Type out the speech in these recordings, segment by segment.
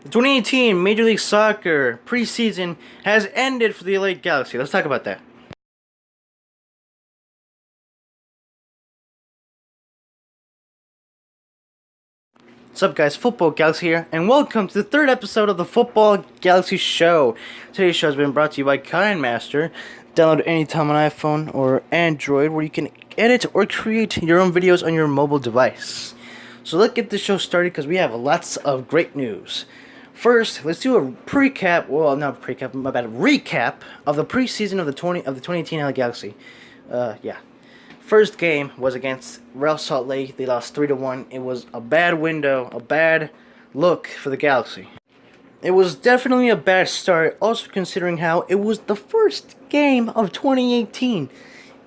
The 2018 Major League Soccer preseason has ended for the LA Galaxy. Let's talk about that. What's up, guys? Futbol Galaxy here, and welcome to the third episode of the Futbol Galaxy Show. Today's show has been brought to you by KindMaster. Download anytime on iPhone or Android, where you can edit or create your own videos on your mobile device. So let's get the show started because we have lots of great news. First, let's do a recap of the preseason of the 2018 LA Galaxy. First game was against Real Salt Lake. They lost 3-1. It was a bad window, a bad look for the Galaxy. It was definitely a bad start, also considering how it was the first game of 2018.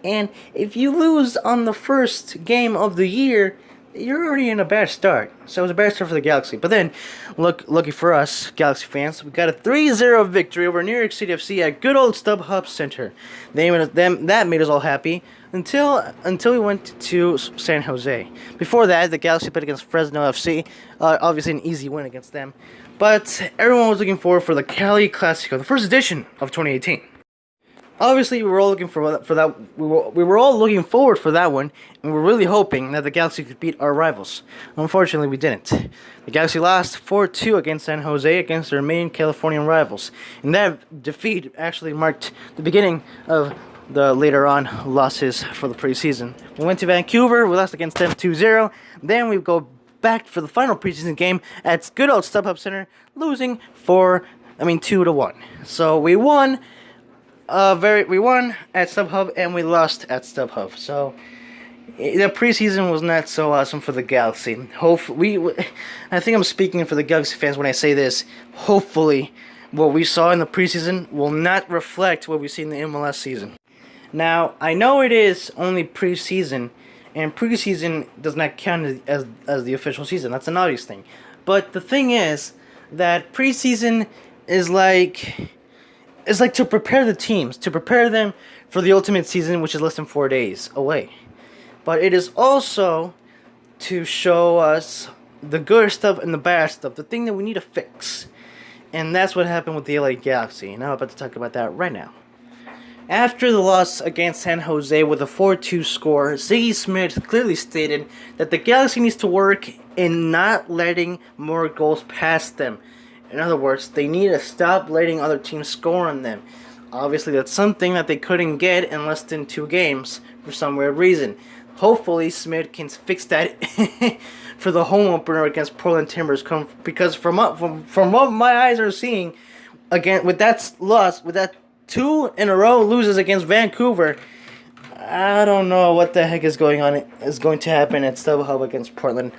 And if you lose on the first game of the year, you're already in a bad start. So it was a bad start for the Galaxy. But then, lucky for us, Galaxy fans, we got a 3-0 victory over New York City FC at good old StubHub Center. That made us all happy until we went to San Jose. Before that, the Galaxy played against Fresno FC. Obviously an easy win against them. But everyone was looking forward for the Cali Clasico, the first edition of 2018. Obviously, we were all looking for that. We were all looking forward for that one, and we were really hoping that the Galaxy could beat our rivals. Unfortunately, we didn't. The Galaxy lost 4-2 against San Jose against their main Californian rivals, and that defeat actually marked the beginning of the later on losses for the preseason. We went to Vancouver. We lost against them 2-0. Then we go back for the final preseason game at good old StubHub Center, losing 2-1. So we won. We won at StubHub and we lost at StubHub. So the preseason was not so awesome for the Galaxy. I think I'm speaking for the Galaxy fans when I say this. Hopefully, what we saw in the preseason will not reflect what we see in the MLS season. Now, I know it is only preseason, and preseason does not count as the official season. That's an obvious thing. But the thing is that preseason is like... It's like to prepare the teams, to prepare them for the ultimate season, which is less than 4 days away. But it is also to show us the good stuff and the bad stuff, the thing that we need to fix. And that's what happened with the LA Galaxy, and I'm about to talk about that right now. After the loss against San Jose with a 4-2 score, Ziggy Smith clearly stated that the Galaxy needs to work in not letting more goals past them. In other words, they need to stop letting other teams score on them. Obviously, that's something that they couldn't get in less than 2 games for some weird reason. Hopefully, Smith can fix that for the home opener against Portland Timbers. Because from what my eyes are seeing, again with that loss, with that 2 in a row loses against Vancouver, I don't know what the heck is going to happen at StubHub against Portland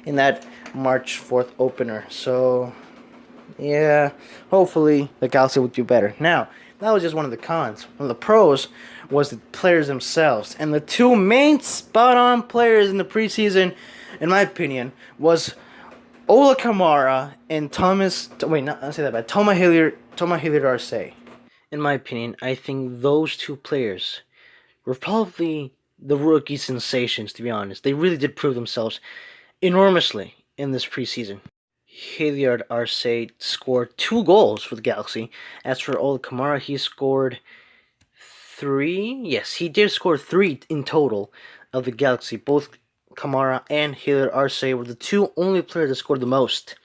in that March 4th opener. So, yeah, hopefully the Galaxy would do better. Now, that was just one of the cons. One of the pros was the players themselves. And the 2 main spot-on players in the preseason, in my opinion, was Ola Kamara and Toma Hilliard Arce. In my opinion, I think those 2 players were probably the rookie sensations, to be honest. They really did prove themselves enormously in this preseason. Hilliard Arce scored 2 goals for the Galaxy. As for Ola Kamara, he scored 3. Yes, he did score 3 in total of the Galaxy. Both Kamara and Hilliard Arce were the 2 only players that scored the most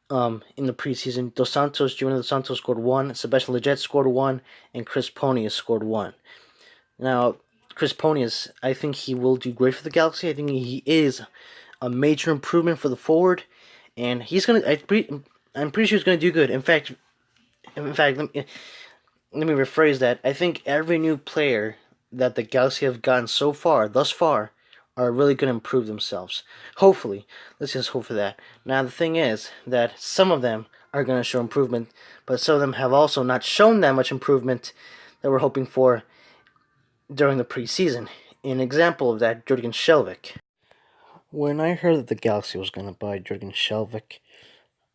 in the preseason. Junior Dos Santos scored 1, Sebastian Lletget scored 1, and Chris Pontius scored 1. Now, Chris Pontius, I think he will do great for the Galaxy. I think he is a major improvement for the forward. And I'm pretty sure he's gonna do good. In fact, let me rephrase that. I think every new player that the Galaxy have gotten thus far, are really gonna improve themselves. Hopefully, let's just hope for that. Now, the thing is that some of them are gonna show improvement, but some of them have also not shown that much improvement that we're hoping for during the preseason. An example of that, Jurgen Skjelvik. When I heard that the Galaxy was going to buy Jurgen Skjelvik,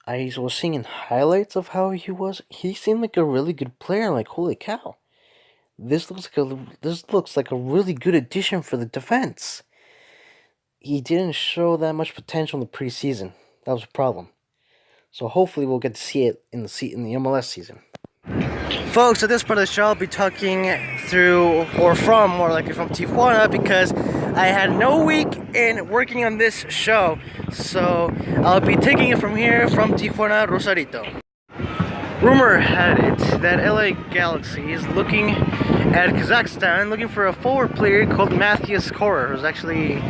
I was seeing highlights of how he was. He seemed like a really good player. Like, holy cow, this looks like a really good addition for the defense. He didn't show that much potential in the preseason. That was a problem. So hopefully we'll get to see it in the MLS season. Folks, at this part of the show, I'll be talking through, or from, more likely from Tijuana, because I had no week in working on this show. So I'll be taking it from here, from Tijuana, Rosarito. Rumor had it that LA Galaxy is looking at Kazakhstan, looking for a forward player called Matthias Korer, who's actually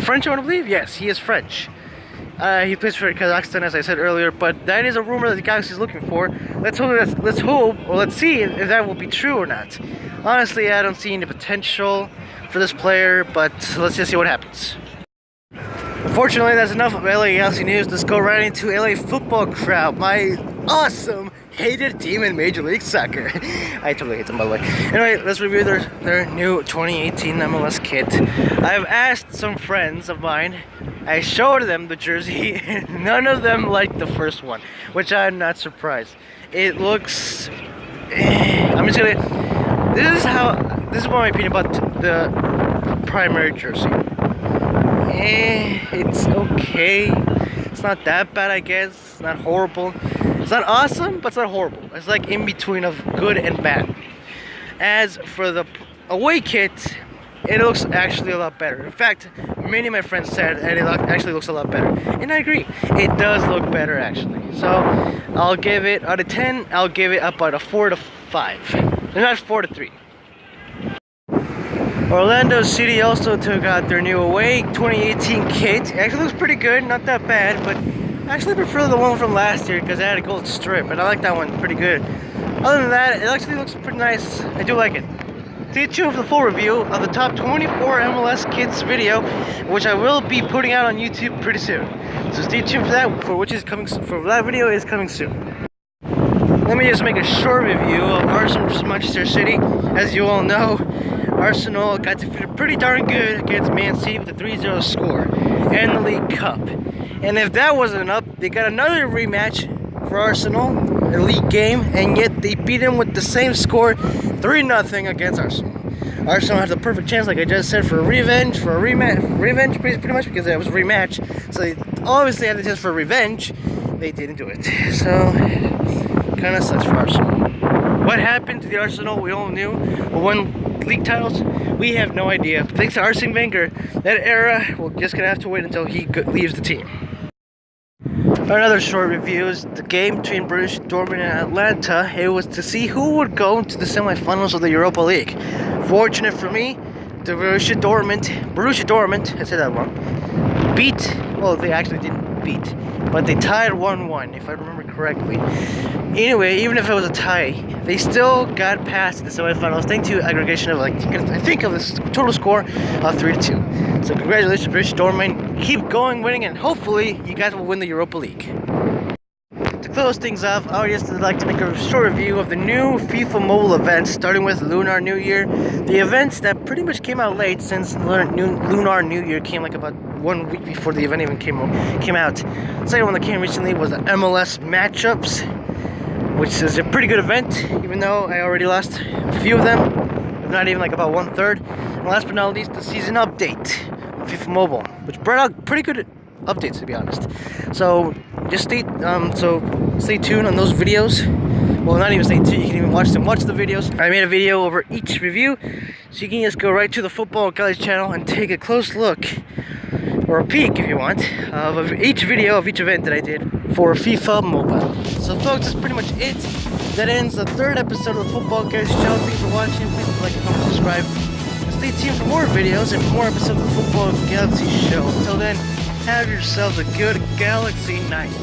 French, I want to believe. Yes, he is French. He plays for Kazakhstan, as I said earlier, but that is a rumor that the Galaxy is looking for. Let's see if that will be true or not. Honestly, I don't see any potential for this player, but let's just see what happens. Unfortunately, that's enough of LA Galaxy news. Let's go right into LA Futbol crowd, my awesome hated team in Major League Soccer. I totally hate them, by the way. Anyway, let's review their new 2018 MLS kit. I've asked some friends of mine, I showed them the jersey, and none of them liked the first one, which I'm not surprised. It looks... This is my opinion about the primary jersey. It's okay. It's not that bad, I guess. It's not horrible. It's not awesome, but it's not horrible. It's like in between of good and bad. As for the away kit, it looks actually a lot better. In fact, many of my friends said that it actually looks a lot better. And I agree. It does look better, actually. So, I'll give it, out of 10, I'll give it about a 4 to 5. Not 4 to 3. Orlando City also took out their new away 2018 kit. It actually looks pretty good, not that bad, but I actually prefer the one from last year because it had a gold strip, and I like that one pretty good. Other than that, it actually looks pretty nice. I do like it. Stay tuned for the full review of the top 24 MLS kits video, which I will be putting out on YouTube pretty soon. So stay tuned for that, that video is coming soon. Let me just make a short review of Arsenal vs Manchester City. As you all know, Arsenal got defeated pretty darn good against Man City with a 3-0 score and the League Cup. And if that wasn't enough, they got another rematch for Arsenal, a league game, and yet they beat them with the same score, 3-0 against Arsenal. Arsenal had the perfect chance, like I just said, for a revenge pretty much, because it was a rematch. So they obviously had the chance for revenge. They didn't do it. So, kind of sucks for Arsenal. What happened to the Arsenal we all knew who won league titles? We have no idea. But thanks to Arsene Wenger, that era, we're just going to have to wait until he leaves the team. Another short review is the game between Borussia Dortmund and Atlanta. It was to see who would go to the semifinals of the Europa League. Fortunate for me, the Borussia Dortmund, I said that wrong, they actually didn't beat, but they tied 1-1, if I remember correctly. Anyway, even if it was a tie, they still got past the semifinals thanks to aggregation of, I think of the total score of 3-2. So congratulations, British Dortmund. Keep going, winning, and hopefully you guys will win the Europa League. To close things off, I would just like to make a short review of the new FIFA mobile events, starting with Lunar New Year. The events that pretty much came out late, since Lunar New Year came like about 1 week before the event even came out. The second one that came recently was the MLS matchups, which is a pretty good event, even though I already lost a few of them, if not even like about 1/3. And last but not least, the season update on FIFA Mobile, which brought out pretty good updates, to be honest. So just stay tuned on those videos. Well, not even stay tuned, you can even watch the videos. I made a video over each review, so you can just go right to the Football Guys channel and take a close look, or a peek if you want, of each video of each event that I did for FIFA Mobile. So folks, that's pretty much it. That ends the 3rd episode of the Football Guys show. Thanks for watching. Please like, comment, subscribe, and stay tuned for more videos and for more episodes of the Football Galaxy show. Until then, have yourselves a good Galaxy night.